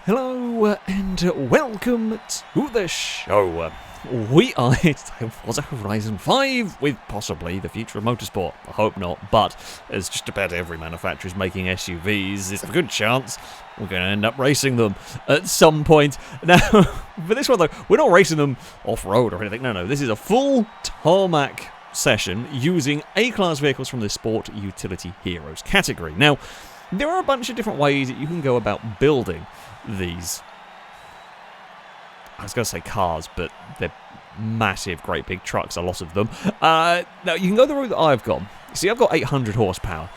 Hello and welcome to the show. We are here today on Forza Horizon 5 with possibly the future of motorsport. I hope not, but as just about every manufacturer is making SUVs, there's a good chance we're going to end up racing them at some point. Now, for this one though, we're not racing them off-road or anything. No, this is a full tarmac session using A-Class vehicles from the Sport Utility Heroes category. Now, there are a bunch of different ways that you can go about building these, I was going to say cars, but they're massive, great big trucks, a lot of them. Now, you can go the route that I've gone. See, I've got 800 horsepower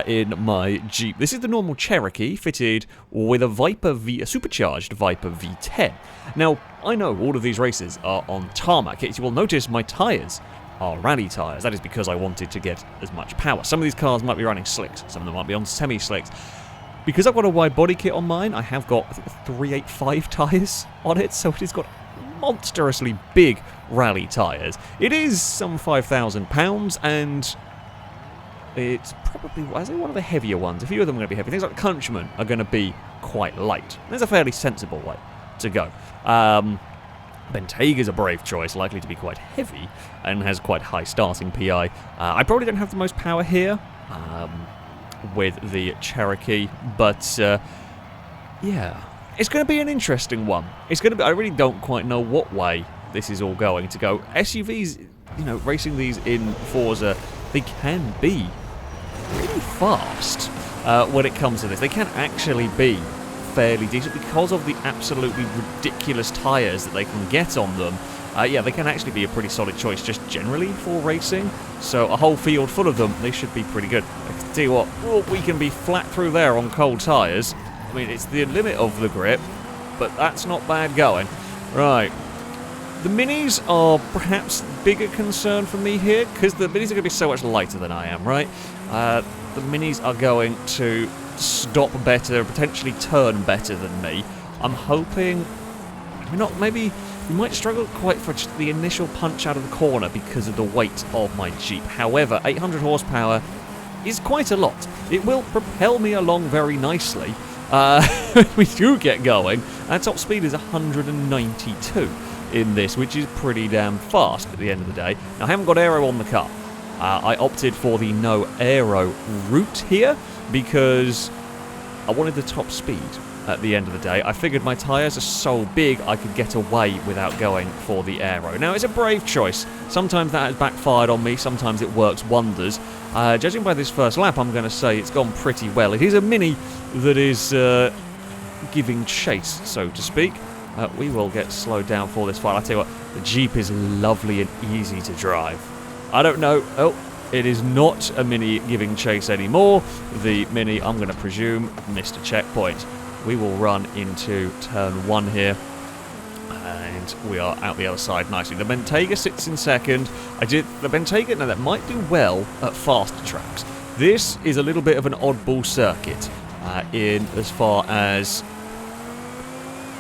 in my Jeep. This is the normal Cherokee, fitted with a supercharged Viper V10. Now, I know all of these races are on tarmac, yet you will notice my tyres are rally tyres. That is because I wanted to get as much power. Some of these cars might be running slicks, some of them might be on semi-slicks. Because I've got a wide body kit on mine, I have got, I think, 385 tyres on it, so it has got monstrously big rally tyres. It is some £5,000, and it's probably, I say, one of the heavier ones. A few of them are going to be heavy. Things like the Countryman are going to be quite light. There's a fairly sensible way to go. Bentega's a brave choice, likely to be quite heavy, and has quite high starting PI. I probably don't have the most power here with the Cherokee, but yeah, it's going to be an interesting one. It's going to be, I really don't quite know what way this is all going to go. SUVs, you know, racing these in Forza, they can be really fast when it comes to this. They can actually be fairly decent because of the absolutely ridiculous tyres that they can get on them. Yeah, they can actually be a pretty solid choice just generally for racing. So a whole field full of them, they should be pretty good. I can tell you what, we can be flat through there on cold tyres. I mean, it's the limit of the grip, but that's not bad going. Right. The Minis are perhaps bigger concern for me here, because the Minis are going to be so much lighter than I am, right? The Minis are going to stop better, potentially turn better than me. I'm hoping, maybe we might struggle quite for just the initial punch out of the corner because of the weight of my Jeep. However, 800 horsepower is quite a lot. It will propel me along very nicely. We do get going. Our top speed is 192 in this, which is pretty damn fast at the end of the day. Now, I haven't got aero on the car. I opted for the no aero route here because I wanted the top speed at the end of the day. I figured my tyres are so big I could get away without going for the aero. Now, it's a brave choice. Sometimes that has backfired on me, sometimes it works wonders. Judging by this first lap, I'm going to say it's gone pretty well. It is a Mini that is giving chase, so to speak. We will get slowed down for this fight. I tell you what, the Jeep is lovely and easy to drive. I don't know. Oh, it is not a Mini giving chase anymore. The Mini, I'm going to presume, missed a checkpoint. We will run into turn 1 here, and we are out the other side nicely. The Bentayga sits in second. The Bentayga, now that might do well at faster tracks. This is a little bit of an oddball circuit in as far as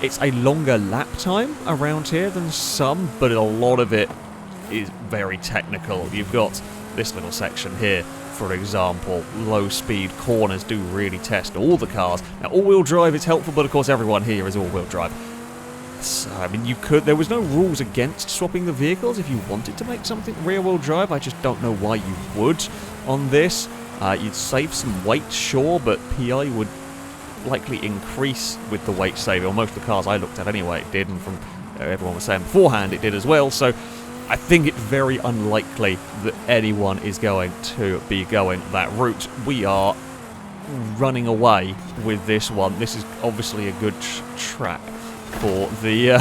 it's a longer lap time around here than some, but a lot of it is very technical. You've got this little section here, for example. Low speed corners do really test all the cars. Now, all-wheel drive is helpful, but of course everyone here is all-wheel drive. So, I mean, there was no rules against swapping the vehicles if you wanted to make something rear-wheel drive. I just don't know why you would on this. You'd save some weight, sure, but PI would likely increase with the weight saving. Well, most of the cars I looked at anyway, it did, and from everyone was saying beforehand it did as well. So I think it's very unlikely that anyone is going to be going that route. We are running away with this one. This is obviously a good track for the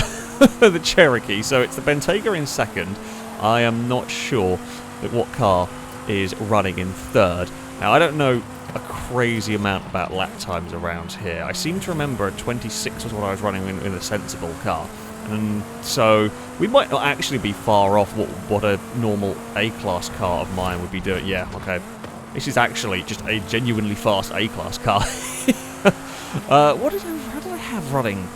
the Cherokee. So it's the Bentayga in second. I am not sure that what car is running in third. Now, I don't know a crazy amount about lap times around here. I seem to remember 26 was what I was running in a sensible car. And so we might not actually be far off what a normal A-Class car of mine would be doing. Yeah, okay. This is actually just a genuinely fast A-Class car. How did I have running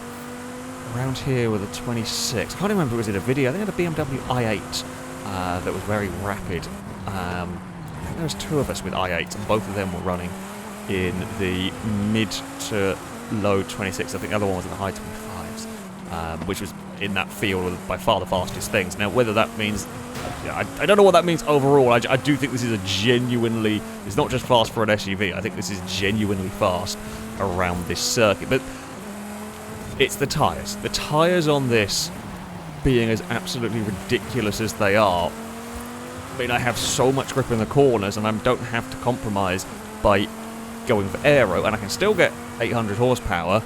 around here with a 26? I can't remember, was it a video? I think I had a BMW i8 that was very rapid. I think there was two of us with i8, and both of them were running in the mid to low 26. I think the other one was in the high 25s, which was in that field by far the fastest things. Now, whether that means... I don't know what that means overall. I do think this is a genuinely... It's not just fast for an SUV. I think this is genuinely fast around this circuit. But it's the tyres. The tyres on this being as absolutely ridiculous as they are. I mean, I have so much grip in the corners, and I don't have to compromise by going for aero, and I can still get 800 horsepower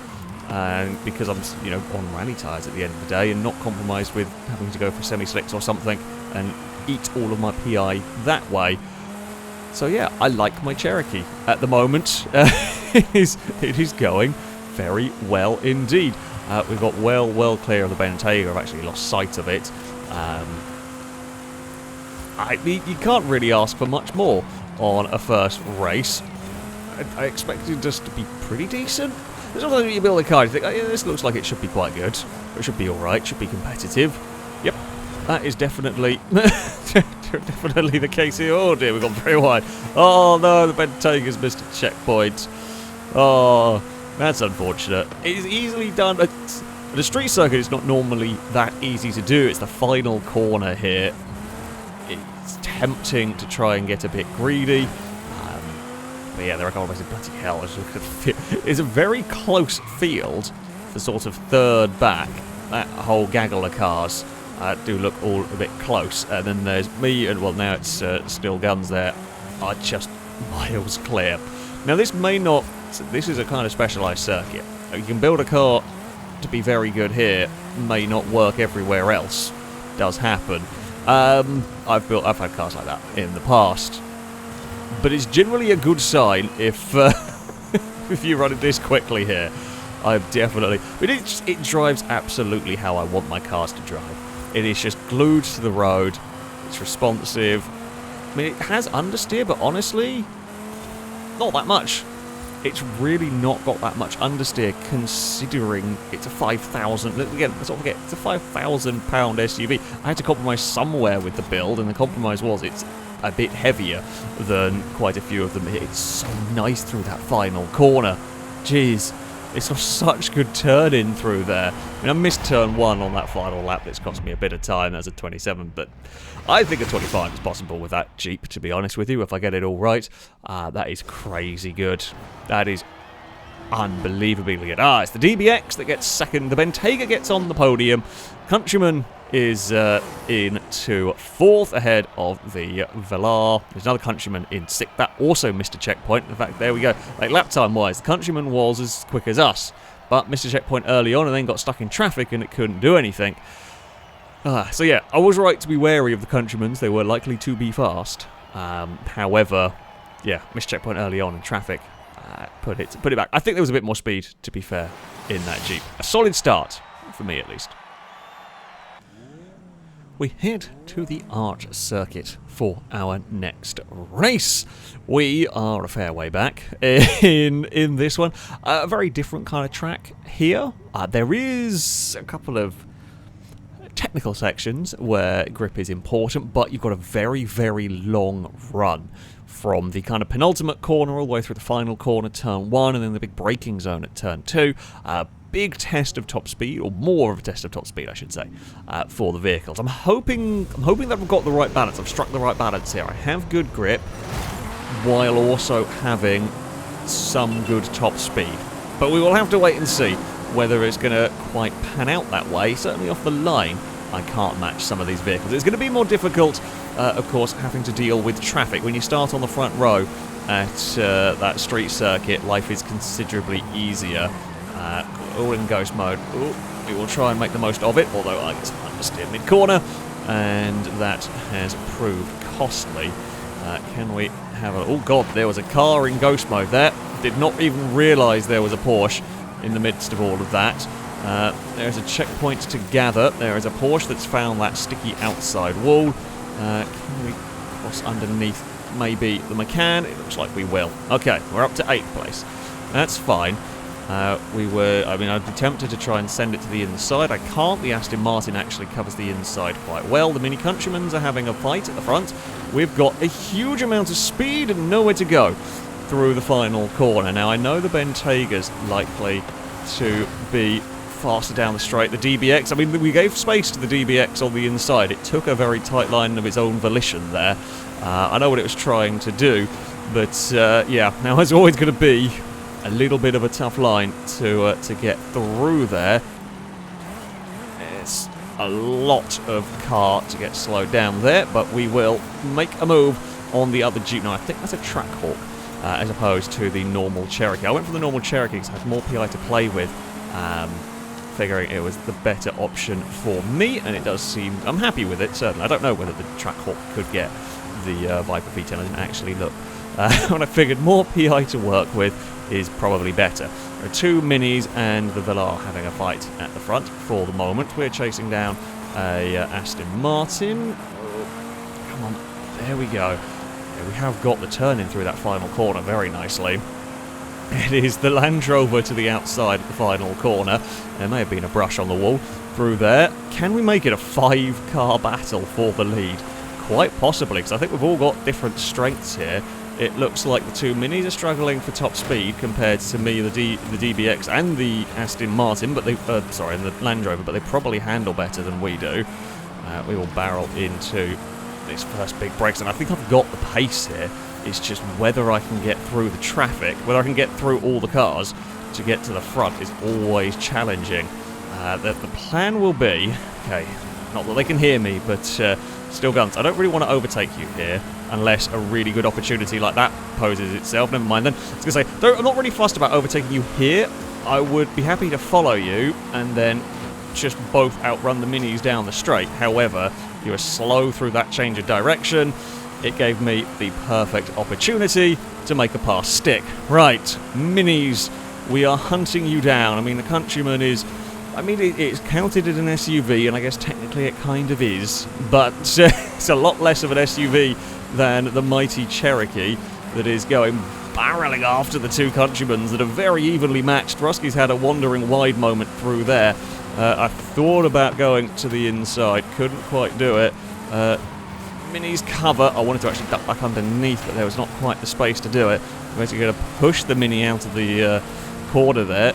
because I'm, you know, on rally tyres at the end of the day, and not compromise with having to go for semi-slicks or something and eat all of my PI that way. So yeah, I like my Cherokee at the moment. It is going very well indeed. We've got well clear of the Bentayga. I've actually lost sight of it. You can't really ask for much more on a first race. I expected this to be pretty decent. There's also you build a car, you think, oh, yeah, this looks like it should be quite good. It should be alright, should be competitive. Yep, that is definitely definitely the case here. Oh dear, we've gone very wide. Oh no, the Bentayga's missed a checkpoint. Oh, that's unfortunate. It is easily done. The street circuit is not normally that easy to do. It's the final corner here. It's tempting to try and get a bit greedy. But yeah, there are always a bloody hell. It's a very close field for sort of third back. That whole gaggle of cars do look all a bit close. And then there's me, and well, now it's still guns there, are just miles clear. Now, this may not... This is a kind of specialised circuit. You can build a car to be very good here, may not work everywhere else. Does happen. I've had cars like that in the past. But it's generally a good sign if if you run it this quickly here. I'm definitely... But it drives absolutely how I want my cars to drive. It is just glued to the road. It's responsive. I mean, it has understeer, but honestly, not that much. It's really not got that much understeer, considering it's a 5,000... Again, let's not forget, it's a 5,000-pound SUV. I had to compromise somewhere with the build, and the compromise was it's a bit heavier than quite a few of them. It's so nice through that final corner. Jeez, it's got such good turn-in through there. I mean, I missed turn 1 on that final lap. It's cost me a bit of time. That's a 27, but I think a 25 is possible with that Jeep, to be honest with you, if I get it all right. That is crazy good. That is unbelievably good. It's the DBX that gets second. The Bentayga gets on the podium. Countryman is into fourth ahead of the Velar. There's another Countryman in sixth. That also missed a checkpoint. In fact, there we go. Like, lap time wise, the Countryman was as quick as us, but missed a checkpoint early on and then got stuck in traffic and it couldn't do anything. So yeah, I was right to be wary of the Countrymans. They were likely to be fast. However, yeah, missed checkpoint early on in traffic. Put it back. I think there was a bit more speed, to be fair, in that Jeep. A solid start, for me at least. We head to the Arch Circuit for our next race. We are a fair way back in this one. A very different kind of track here. There is a couple of technical sections where grip is important, but you've got a very long run from the kind of penultimate corner all the way through the final corner, turn 1, and then the big braking zone at turn 2. Big test of top speed, or more of a test of top speed, I should say, for the vehicles. I'm hoping that we've got the right balance. I've struck the right balance here. I have good grip, while also having some good top speed. But we will have to wait and see whether it's going to quite pan out that way. Certainly off the line, I can't match some of these vehicles. It's going to be more difficult, of course, having to deal with traffic. When you start on the front row at that street circuit, life is considerably easier. All in ghost mode. Ooh, we will try and make the most of it, although I get some understeer mid-corner, and that has proved costly. Can we have a... Oh god, there was a car in ghost mode there. Did not even realise there was a Porsche in the midst of all of that. There's a checkpoint to gather. There is a Porsche that's found that sticky outside wall. Can we cross underneath maybe the McCann? It looks like we will. Okay, we're up to 8th place. That's fine. I would be tempted to try and send it to the inside. I can't. The Aston Martin actually covers the inside quite well. The Mini Countrymans are having a fight at the front. We've got a huge amount of speed and nowhere to go. through the final corner. Now, I know the Bentega's likely to be faster down the straight. The DBX, I mean, we gave space to the DBX on the inside. It took a very tight line of its own volition there. I know what it was trying to do, but yeah, now it's always going to be a little bit of a tough line to get through there. It's a lot of car to get slowed down there, but we will make a move on the other Jeep. Now, I think that's a Trackhawk as opposed to the normal Cherokee. I went for the normal Cherokee because I had more PI to play with, figuring it was the better option for me, and it does seem... I'm happy with it, certainly. I don't know whether the Trackhawk could get the Viper V10. I didn't actually look. When I figured more PI to work with is probably better. There are two Minis and the Velar having a fight at the front for the moment. We're chasing down a Aston Martin. Oh, come on, there we go. Yeah, we have got the turn in through that final corner very nicely. It is the Land Rover to the outside of the final corner. There may have been a brush on the wall through there. Can we make it a 5-car battle for the lead? Quite possibly, because I think we've all got different strengths here. It looks like the two Minis are struggling for top speed compared to me, the DBX and the Aston Martin, but they, sorry, and the Land Rover, but they probably handle better than we do. We will barrel into this first big brakes, and I think I've got the pace here. It's just whether I can get through the traffic, whether I can get through all the cars to get to the front is always challenging. The plan will be, okay, not that they can hear me, but still guns. I don't really want to overtake you here unless a really good opportunity like that poses itself. Never mind then. I was going to say, I'm not really fussed about overtaking you here. I would be happy to follow you and then just both outrun the Minis down the straight. However, you were slow through that change of direction. It gave me the perfect opportunity to make a pass stick. Right, Minis, we are hunting you down. I mean, the Countryman is... I mean, it's counted as an SUV, and I guess technically it kind of is, but it's a lot less of an SUV than the mighty Cherokee that is going barreling after the two Countrymans that are very evenly matched. Rusky's had a wandering wide moment through there. I thought about going to the inside, couldn't quite do it. Mini's cover, I wanted to actually duck back underneath, but there was not quite the space to do it. I'm basically going to push the Mini out of the corner there.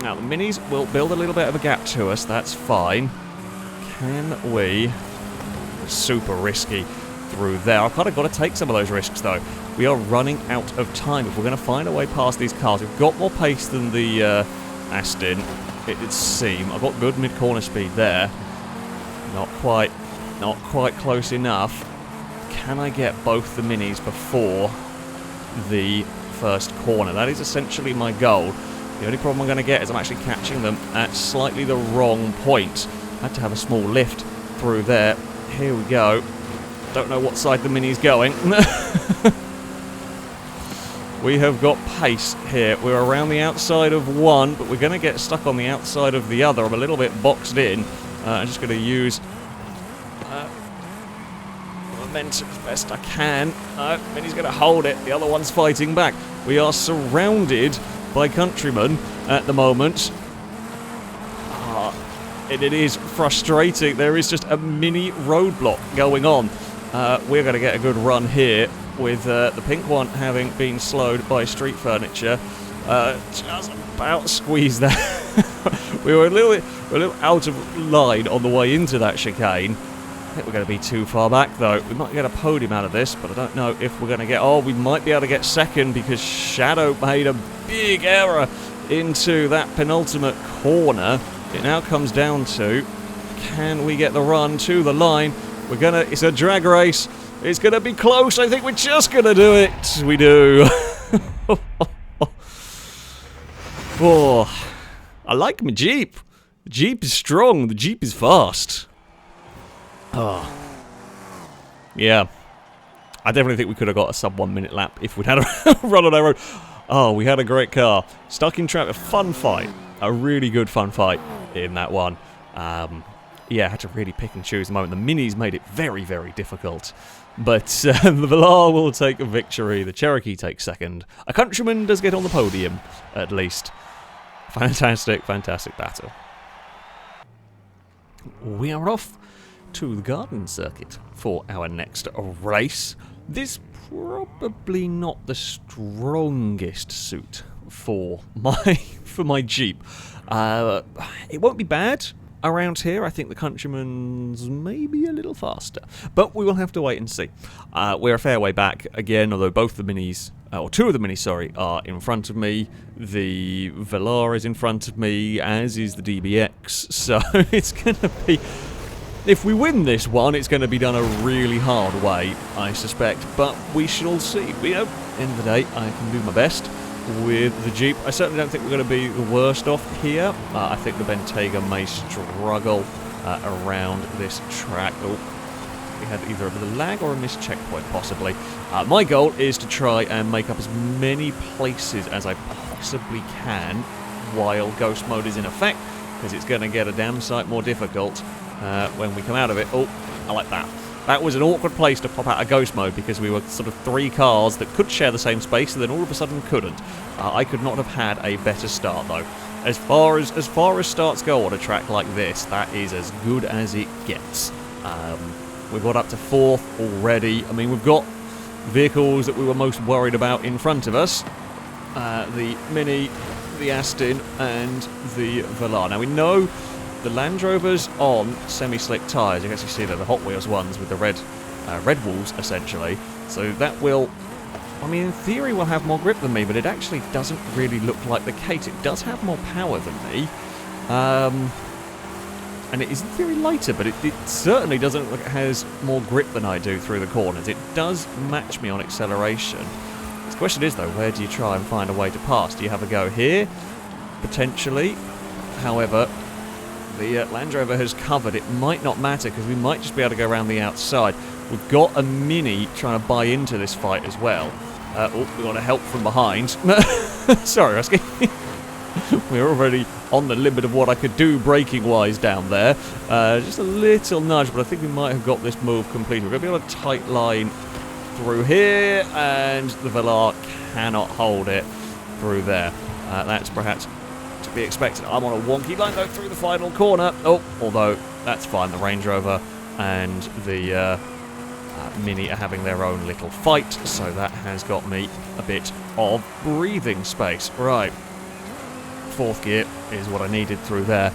Now, the Minis will build a little bit of a gap to us, that's fine. Can we... Super risky through there. I've kind of got to take some of those risks, though. We are running out of time. If we're going to find a way past these cars, we've got more pace than the Aston, it'd seem. I've got good mid-corner speed there. Not quite close enough. Can I get both the Minis before the first corner? That is essentially my goal. The only problem I'm going to get is I'm actually catching them at slightly the wrong point. I had to have a small lift through there. Here we go. Don't know what side the Mini's going. We have got pace here. We're around the outside of one, but we're going to get stuck on the outside of the other. I'm a little bit boxed in. I'm just going to use momentum as best I can. Mini's going to hold it. The other one's fighting back. We are surrounded by Countrymen at the moment. And it is frustrating. There is just a mini roadblock going on. We're going to get a good run here with the pink one having been slowed by street furniture. Just about squeezed that. we were a little out of line on the way into that chicane. I think we're going to be too far back, though. We might get a podium out of this, but I don't know if we're going to get... Oh, we might be able to get second because Shadow made a big error into that penultimate corner. It now comes down to, can we get the run to the line? We're going to... It's a drag race. It's going to be close. I think we're just going to do it. We do. Oh, I like my Jeep. The Jeep is strong. The Jeep is fast. Oh. Yeah. I definitely think we could have got a sub 1 minute lap if we'd had a run on our road. Oh, we had a great car. Stuck in traffic. A fun fight. A really good fun fight in that one. Yeah, I had to really pick and choose the moment. The Minis made it very, very difficult. But the Velar will take a victory. The Cherokee takes second. A Countryman does get on the podium, at least. Fantastic, fantastic battle. We are off to the Garden Circuit for our next race. This probably not the strongest suit for my Jeep. It won't be bad around here. I think the Countryman's maybe a little faster, but we will have to wait and see. We're a fair way back again, although both the Minis, or two of the Minis, sorry, are in front of me. The Velar is in front of me, as is the DBX, so it's going to be... If we win this one, it's going to be done a really hard way, I suspect, but we shall see. End of the day, I can do my best with the Jeep. I certainly don't think we're going to be the worst off here. I think the Bentayga may struggle around this track. Oh, we had either a bit of lag or a missed checkpoint, possibly. My goal is to try and make up as many places as I possibly can while Ghost Mode is in effect, because it's going to get a damn sight more difficult when we come out of it. Oh, I like that. That was an awkward place to pop out of Ghost Mode because we were sort of three cars that could share the same space and then all of a sudden couldn't. I could not have had a better start though. As far as starts go on a track like this, that is as good as it gets. We've got up to 4th already. I mean, we've got vehicles that we were most worried about in front of us. The Mini, the Aston and the Velar. Now we know the Land Rover's on semi-slick tyres. You can actually see that the Hot Wheels ones with the red walls, essentially. So that will, I mean, in theory will have more grip than me, but it actually doesn't really look like the case. It does have more power than me. And it is in theory lighter, but it certainly doesn't look like it has more grip than I do through the corners. It does match me on acceleration. The question is, though, where do you try and find a way to pass? Do you have a go here? Potentially. However, the Land Rover has covered. It might not matter because we might just be able to go around the outside. We've got a Mini trying to buy into this fight as well. Oh, we got a help from behind. Sorry, Rusky. We're already on the limit of what I could do braking-wise down there. Just a little nudge, but I think we might have got this move completed. We're going to be on a tight line through here, and the Velar cannot hold it through there. That's perhaps to be expected. I'm on a wonky line though through the final corner. Oh, although that's fine. The Range Rover and the Mini are having their own little fight, so that has got me a bit of breathing space. Right, 4th gear is what I needed through there.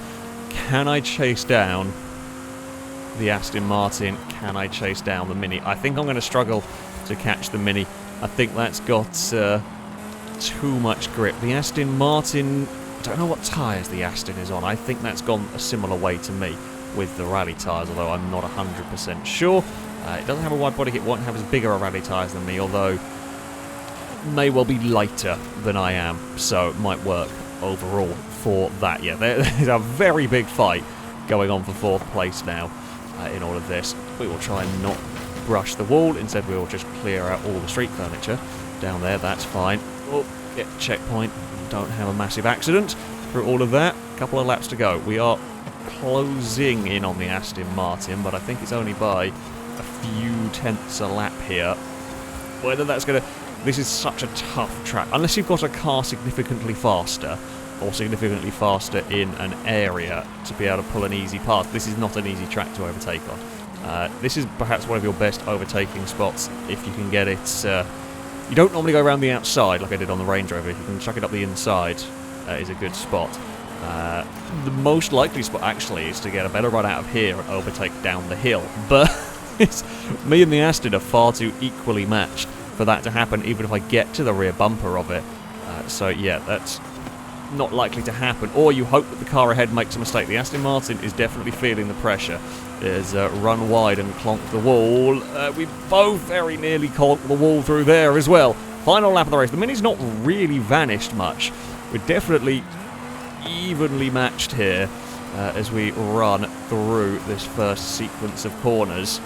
Can I chase down the Aston Martin? Can I chase down the Mini? I think I'm going to struggle to catch the Mini. I think that's got too much grip. The Aston Martin, I don't know what tyres the Aston is on. I think that's gone a similar way to me with the rally tyres, although I'm not 100% sure. It doesn't have a wide body kit, won't have as bigger a rally tyres than me, although may well be lighter than I am, so it might work overall for that. Yeah, there's a very big fight going on for 4th place now in all of this. We will try and not brush the wall, instead we will just clear out all the street furniture down there. That's fine. Oh, get the checkpoint, don't have a massive accident through all of that. A couple of laps to go. We are closing in on the Aston Martin, but I think it's only by a few tenths a lap here. Whether that's going to... This is such a tough track. Unless you've got a car significantly faster, or significantly faster in an area to be able to pull an easy path, this is not an easy track to overtake on. This is perhaps one of your best overtaking spots if you can get it... you don't normally go around the outside like I did on the Range Rover. If you can chuck it up the inside, is a good spot. The most likely spot, actually, is to get a better run out of here and overtake down the hill. But me and the Aston are far too equally matched for that to happen, even if I get to the rear bumper of it. So yeah, that's not likely to happen. Or you hope that the car ahead makes a mistake. The Aston Martin is definitely feeling the pressure. There's run wide and clonk the wall. We both very nearly clonked the wall through there as well. Final lap of the race. The Mini's not really vanished much. We're definitely evenly matched here as we run through this first sequence of corners.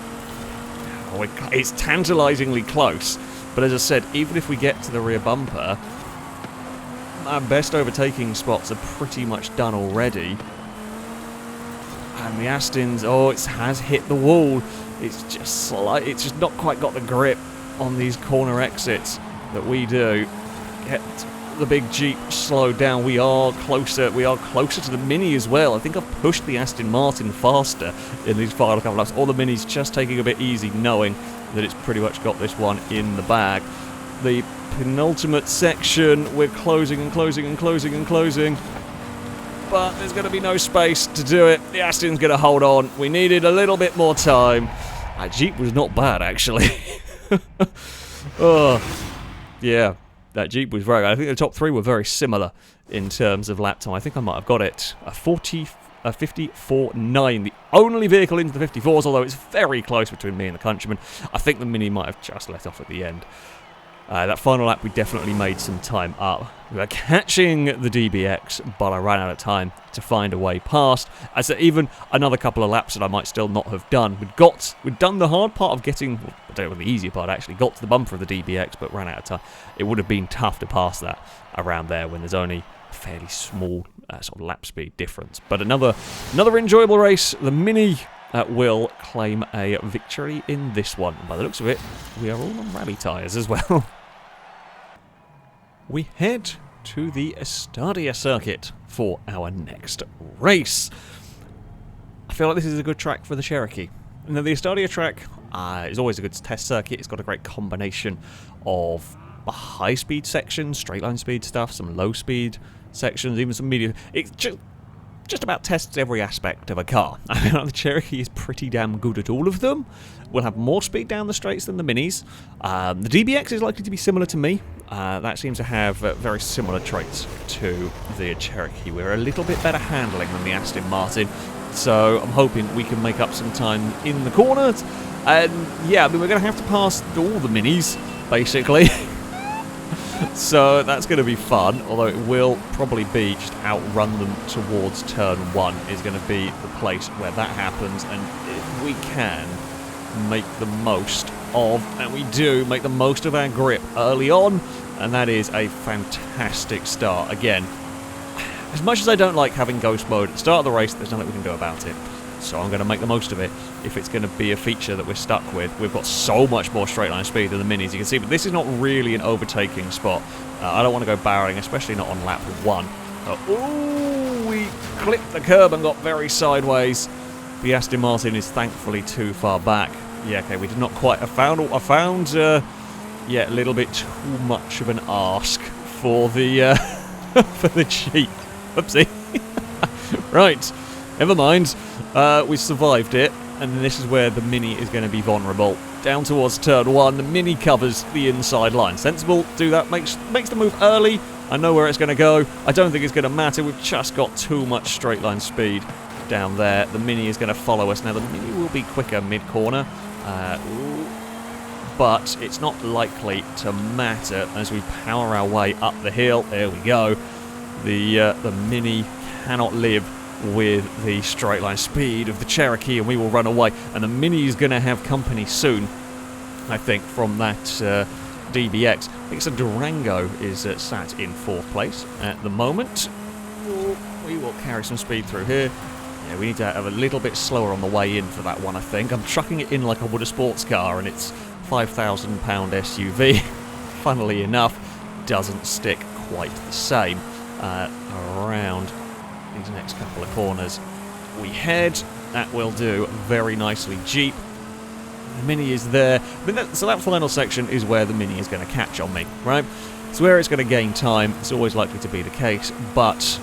Oh, it's tantalisingly close. But as I said, even if we get to the rear bumper, our best overtaking spots are pretty much done already. And the Aston's, oh, it has hit the wall. It's just it's just not quite got the grip on these corner exits that we do. Get the big Jeep slowed down. We are closer to the Mini as well. I think I've pushed the Aston Martin faster in these final couple of laps. All the Mini's just taking a bit easy, knowing that it's pretty much got this one in the bag. The penultimate section, we're closing and closing and closing and closing, but there's going to be no space to do it. The Aston's going to hold on. We needed a little bit more time. That Jeep was not bad, actually. Oh, yeah, that Jeep was very good. I think the top three were very similar in terms of lap time. I think I might have got it a 54.9, the only vehicle into the 54s, although it's very close between me and the Countryman. I think the Mini might have just let off at the end. That final lap, we definitely made some time up. We were catching the DBX, but I ran out of time to find a way past. As even another couple of laps that I might still not have done. We'd done the hard part of getting, well, I don't know, the easier part actually, got to the bumper of the DBX, but ran out of time. It would have been tough to pass that around there when there's only a fairly small sort of lap speed difference. But another enjoyable race. The Mini will claim a victory in this one. By the looks of it, we are all on rally tyres as well. We head to the Estadia circuit for our next race. I feel like this is a good track for the Cherokee. Now, the Estadia track is always a good test circuit. It's got a great combination of a high-speed section, straight-line speed stuff, some low-speed sections, even some medium. It's just about tests every aspect of a car. I mean, the Cherokee is pretty damn good at all of them. We'll have more speed down the straights than the Minis. The DBX is likely to be similar to me. That seems to have very similar traits to the Cherokee. We're a little bit better handling than the Aston Martin, so I'm hoping we can make up some time in the corners. And yeah, I mean, we're going to have to pass all the Minis, basically. So that's going to be fun, although it will probably be just outrun them towards turn 1 is going to be the place where that happens. And if we can make the most of, and we do, make the most of our grip early on, and that is a fantastic start. Again, as much as I don't like having ghost mode at the start of the race, there's nothing we can do about it. So I'm going to make the most of it if it's going to be a feature that we're stuck with. We've got so much more straight line speed than the Minis, you can see, but this is not really an overtaking spot. I don't want to go barreling, especially not on lap 1. Oh, we clipped the curb and got very sideways. The Aston Martin is thankfully too far back. Yeah, okay, we did not quite. I found yeah, a little bit too much of an ask for the for the Jeep. Oopsie. Right. Never mind, we survived it, and this is where the Mini is going to be vulnerable. Down towards turn 1, the Mini covers the inside line. Sensible, do that, makes the move early. I know where it's going to go. I don't think it's going to matter. We've just got too much straight line speed down there. The Mini is going to follow us. Now, the Mini will be quicker mid-corner, but it's not likely to matter as we power our way up the hill. There we go. The Mini cannot live with the straight line speed of the Cherokee, and we will run away. And the Mini is going to have company soon, I think, from that DBX. I think so. Durango is sat in 4th place at the moment. We will carry some speed through here. Yeah, we need to have a little bit slower on the way in for that one, I think. I'm trucking it in like I would a sports car, and it's £5,000 SUV. Funnily enough, doesn't stick quite the same around these next couple of corners. We head. That will do very nicely. Jeep. The Mini is there. So that final section is where the Mini is going to catch on me, right? It's where it's going to gain time. It's always likely to be the case, but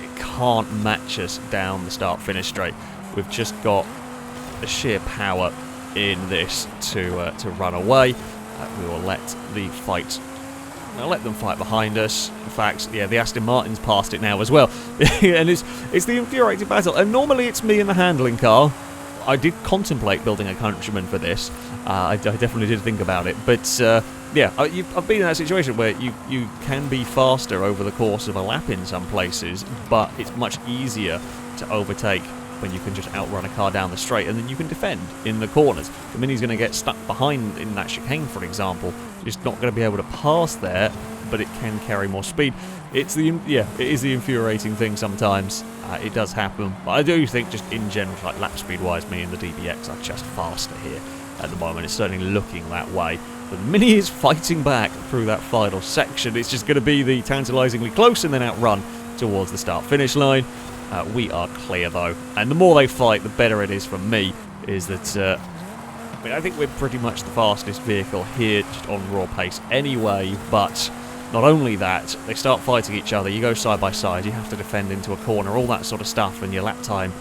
it can't match us down the start-finish straight. We've just got the sheer power in this to run away. We will let the fight. I'll let them fight behind us. In fact, yeah, the Aston Martin's past it now as well. And it's the infuriating battle. And normally it's me in the handling car. I did contemplate building a Countryman for this. I definitely did think about it. But yeah, I've been in that situation where you can be faster over the course of a lap in some places, but it's much easier to overtake when you can just outrun a car down the straight, and then you can defend in the corners. The Mini's going to get stuck behind in that chicane, for example. It's not going to be able to pass there, but it can carry more speed. It is the infuriating thing sometimes. It does happen, but I do think just in general, like lap speed-wise, me and the DBX are just faster here at the moment. It's certainly looking that way. But the Mini is fighting back through that final section. It's just going to be the tantalisingly close and then outrun towards the start-finish line. We are clear though, and the more they fight, the better it is for me. Is that I mean, I think we're pretty much the fastest vehicle here, just on raw pace anyway, but not only that, they start fighting each other, you go side by side, you have to defend into a corner, all that sort of stuff, and your lap time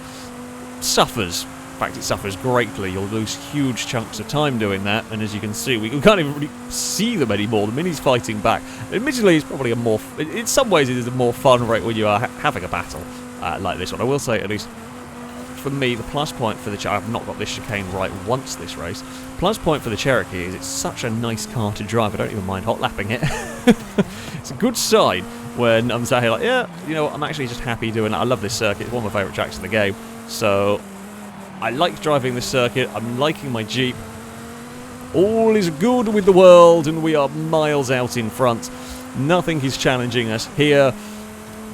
suffers. In fact, it suffers greatly. You'll lose huge chunks of time doing that, and as you can see, we can't even really see them anymore. The Mini's fighting back. Admittedly, it's probably a more... In some ways, it is a more fun rate when you are having a battle like this one. I will say, at least for me, the plus point for the... I've not got this chicane right once this race. Plus point for the Cherokee is it's such a nice car to drive. I don't even mind hot lapping it. It's a good sign when I'm saying, like, yeah, you know, I'm actually just happy doing that. I love this circuit. It's one of my favourite tracks in the game. So I like driving this circuit. I'm liking my Jeep. All is good with the world, and we are miles out in front. Nothing is challenging us here.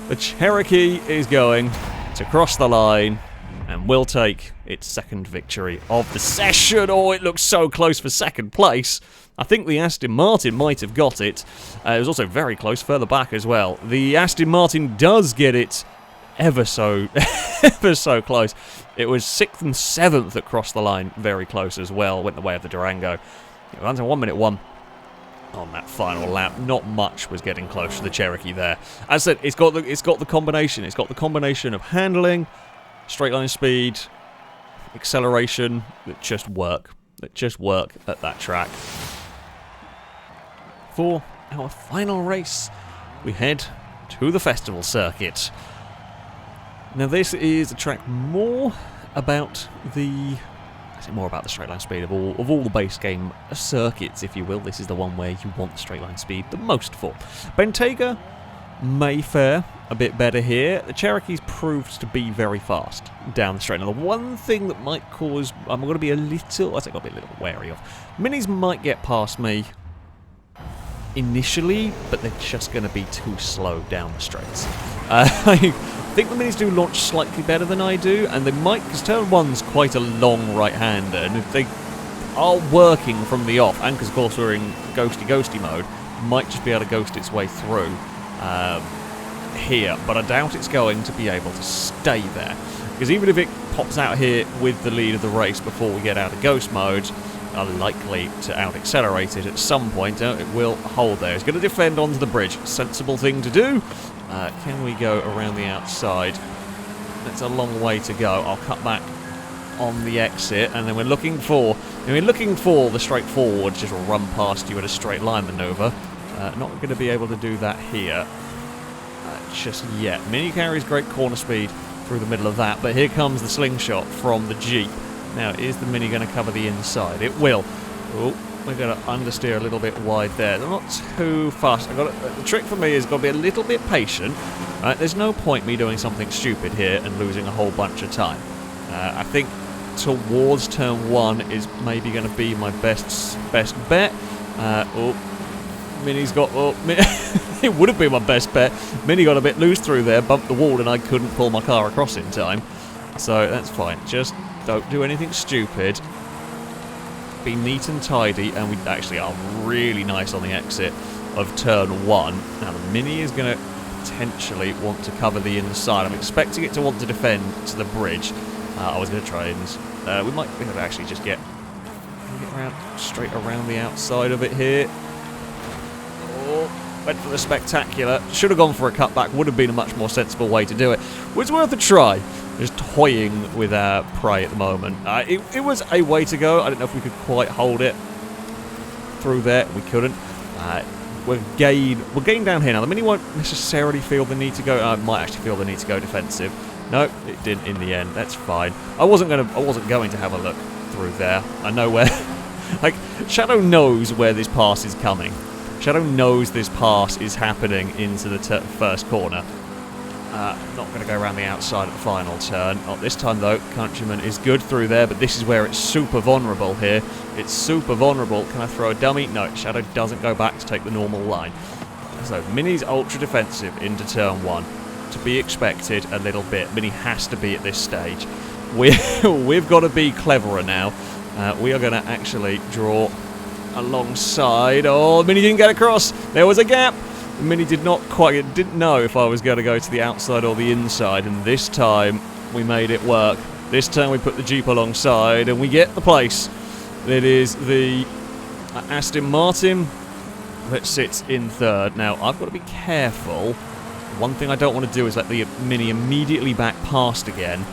The Cherokee is going to cross the line and will take its second victory of the session. Oh, it looks so close for second place. I think the Aston Martin might have got it. It was also very close further back as well. The Aston Martin does get it ever so close. It was 6th and 7th that crossed the line, very close as well. Went the way of the Durango. It went to 1:01 on that final lap. Not much was getting close to the Cherokee there. As I said, it's got the combination. It's got the combination of handling, straight line speed, acceleration that just work. At that track. For our final race, we head to the festival circuit. Now this is a track more about the straight line speed of all the base game circuits, if you will. This is the one where you want the straight line speed the most for. Bentayga may fare a bit better here. The Cherokee's proved to be very fast down the straight. Now, the one thing that might cause... I'm going to be a little wary of. Minis might get past me initially, but they're just going to be too slow down the straights. I think the Minis do launch slightly better than I do, and they might, because turn 1's quite a long right-hander, and if they are working from the off, and because of course we're in ghosty mode, might just be able to ghost its way through here, but I doubt it's going to be able to stay there, because even if it pops out here with the lead of the race before we get out of ghost mode, are likely to out-accelerate it at some point. It will hold there. It's going to defend onto the bridge. Sensible thing to do. Can we go around the outside? That's a long way to go. I'll cut back on the exit, and then we're looking for the straightforward, just run past you at a straight line maneuver. Not going to be able to do that here just yet. Mini carries great corner speed through the middle of that, but here comes the slingshot from the Jeep. Now, is the Mini going to cover the inside? It will. Oh, we're going to understeer a little bit wide there. They're not too fast. The trick for me is got to be a little bit patient. There's no point me doing something stupid here and losing a whole bunch of time. I think towards turn 1 is maybe going to be my best bet. Mini's got... it would have been my best bet. Mini got a bit loose through there, bumped the wall, and I couldn't pull my car across in time. So that's fine. Just don't do anything stupid. Be neat and tidy, and we actually are really nice on the exit of turn 1. Now the Mini is going to potentially want to cover the inside. I'm expecting it to want to defend to the bridge. I was going to try and... we might be able to actually just get straight around the outside of it here. Oh, went for the spectacular. Should have gone for a cutback. Would have been a much more sensible way to do it. Was worth a try. Just toying with our prey at the moment. It was a way to go. I don't know if we could quite hold it through there. We couldn't. We're getting down here now. The Mini won't necessarily feel the need to go. It might actually feel the need to go defensive. No, it didn't in the end. That's fine. I wasn't going to have a look through there. I know where. Like, Shadow knows where this pass is coming. Shadow knows this pass is happening into the first corner. Not going to go around the outside at the final turn. Not this time, though. Countryman is good through there, but this is where it's super vulnerable here. It's super vulnerable. Can I throw a dummy? No, Shadow doesn't go back to take the normal line. So, Mini's ultra defensive into turn 1. To be expected a little bit. Mini has to be at this stage. We've got to be cleverer now. We are going to actually draw alongside. Oh, Mini didn't get across. There was a gap. Mini didn't know if I was going to go to the outside or the inside, and this time we made it work. This time we put the Jeep alongside and we get the place. It is the Aston Martin that sits in third. Now, I've got to be careful. One thing I don't want to do is let the Mini immediately back past again,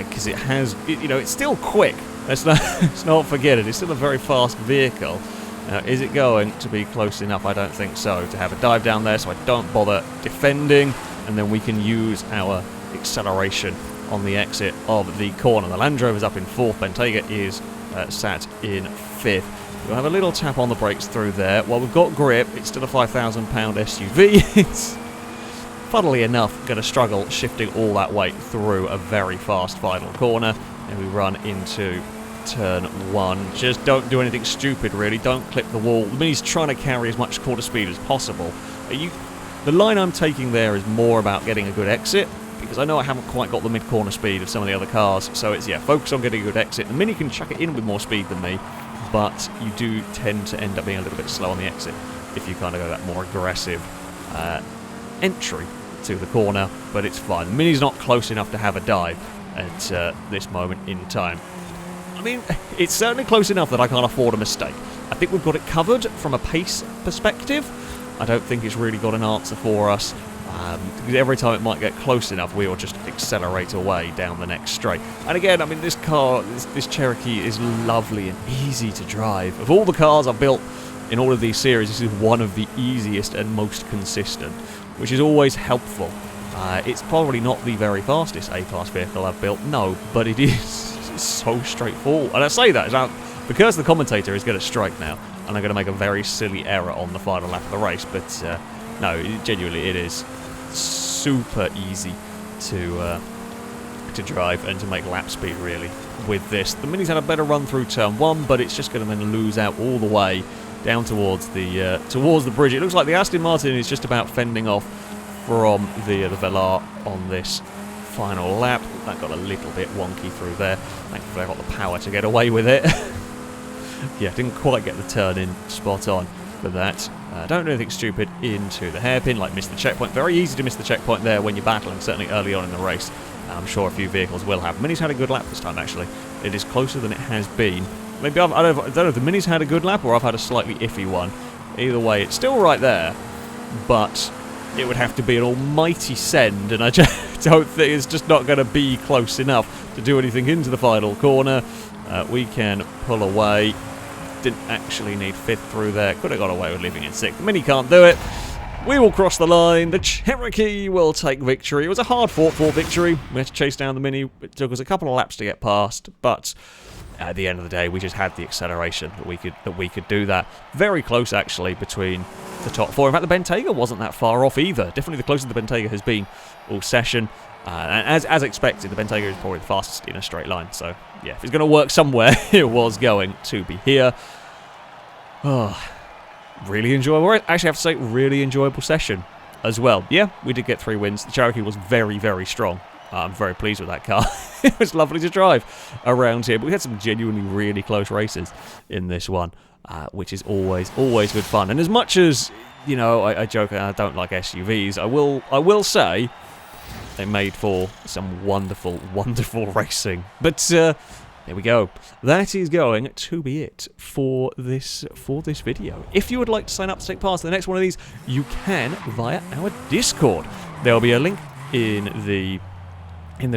because it has, you know, it's still quick. Let's not forget it. It's still a very fast vehicle. Is it going to be close enough? I don't think so. To have a dive down there, so I don't bother defending, and then we can use our acceleration on the exit of the corner. The Land Rover's up in fourth. Bentayga is sat in fifth. We'll have a little tap on the brakes through there. While we've got grip, it's still a £5,000 SUV. It's, funnily enough, going to struggle shifting all that weight through a very fast final corner. And we run into turn one. Just don't do anything stupid, really. Don't clip the wall. The Mini's trying to carry as much quarter speed as possible. The line I'm taking there is more about getting a good exit, because I know I haven't quite got the mid-corner speed of some of the other cars. So it's, yeah, focus on getting a good exit. The Mini can chuck it in with more speed than me, but you do tend to end up being a little bit slow on the exit if you kind of go that more aggressive entry to the corner, but it's fine. The Mini's not close enough to have a dive at this moment in time. I mean, it's certainly close enough that I can't afford a mistake. I think we've got it covered from a pace perspective. I don't think it's really got an answer for us, because every time it might get close enough, we will just accelerate away down the next straight. And again, I mean, this car, this Cherokee is lovely and easy to drive. Of all the cars I've built in all of these series, this is one of the easiest and most consistent, which is always helpful. It's probably not the very fastest A-Class vehicle I've built, no, but it is so straightforward. And I say that because the commentator is going to strike now, and I'm going to make a very silly error on the final lap of the race, but no, genuinely it is super easy to drive and to make lap speed, really, with this. The Mini's had a better run through turn one, but it's just going to then lose out all the way down towards the bridge. It looks like the Aston Martin is just about fending off from the Velar on this final lap. That got a little bit wonky through there. Thankfully I got the power to get away with it. Yeah, didn't quite get the turn in spot on for that. Don't do anything stupid into the hairpin, like miss the checkpoint. Very easy to miss the checkpoint there when you're battling, certainly early on in the race. I'm sure a few vehicles will have. Mini's had a good lap this time, actually. It is closer than it has been. Maybe I don't know if the Mini's had a good lap or I've had a slightly iffy one. Either way, it's still right there, but it would have to be an almighty send, and I just don't think it's just not going to be close enough to do anything into the final corner. We can pull away. Didn't actually need fifth through there. Could have got away with leaving in sixth. The Mini can't do it. We will cross the line. The Cherokee will take victory. It was a hard-fought victory. We had to chase down the Mini. It took us a couple of laps to get past, but at the end of the day, we just had the acceleration that we could do that. Very close, actually, between the top four. In fact, the Bentayga wasn't that far off either. Definitely the closest the Bentayga has been all session. And as expected, the Bentayga is probably the fastest in a straight line. So, yeah, if it's going to work somewhere, it was going to be here. Oh, really enjoyable. I actually have to say, really enjoyable session as well. Yeah, we did get 3 wins. The Cherokee was very, very strong. I'm very pleased with that car. It was lovely to drive around here. But we had some genuinely really close races in this one, which is always good fun. And as much as, you know, I joke I don't like SUVs, I will say they made for some wonderful, wonderful racing. But there we go. That is going to be it for this video. If you would like to sign up to take part in the next one of these, you can via our Discord. There will be a link in the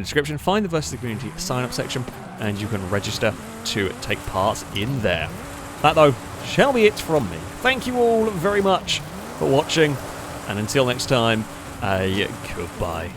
description. Find the Versus the Community sign-up section, and you can register to take part in there. That, though, shall be it from me. Thank you all very much for watching, and until next time, goodbye.